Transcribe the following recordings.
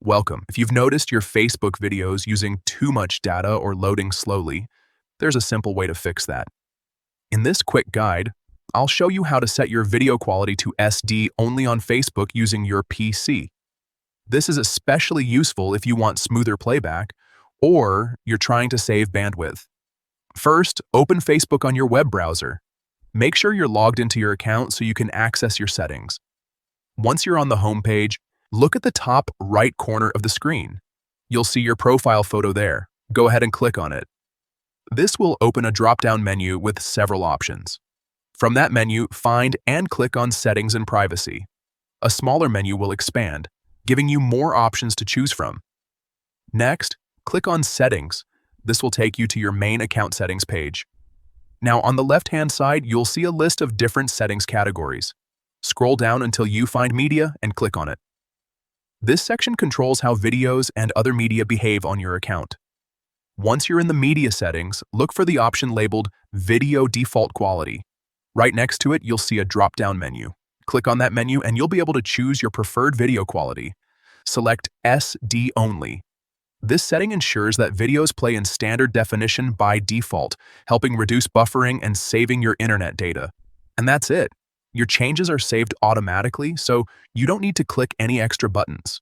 Welcome. If you've noticed your Facebook videos using too much data or loading slowly, there's a simple way to fix that. In this quick guide, I'll show you how to set your video quality to SD only on Facebook using your PC. This is especially useful if you want smoother playback or you're trying to save bandwidth. First, open Facebook on your web browser. Make sure you're logged into your account so you can access your settings. Once you're on the home page, look at the top right corner of the screen. You'll see your profile photo there. Go ahead and click on it. This will open a drop-down menu with several options. From that menu, find and click on Settings and Privacy. A smaller menu will expand, giving you more options to choose from. Next, click on Settings. This will take you to your main account settings page. Now, on the left-hand side, you'll see a list of different settings categories. Scroll down until you find Media and click on it. This section controls how videos and other media behave on your account. Once you're in the media settings, look for the option labeled Video Default Quality. Right next to it, you'll see a drop-down menu. Click on that menu and you'll be able to choose your preferred video quality. Select SD only. This setting ensures that videos play in standard definition by default, helping reduce buffering and saving your internet data. And that's it. Your changes are saved automatically, so you don't need to click any extra buttons.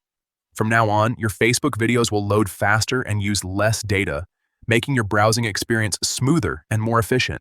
From now on, your Facebook videos will load faster and use less data, making your browsing experience smoother and more efficient.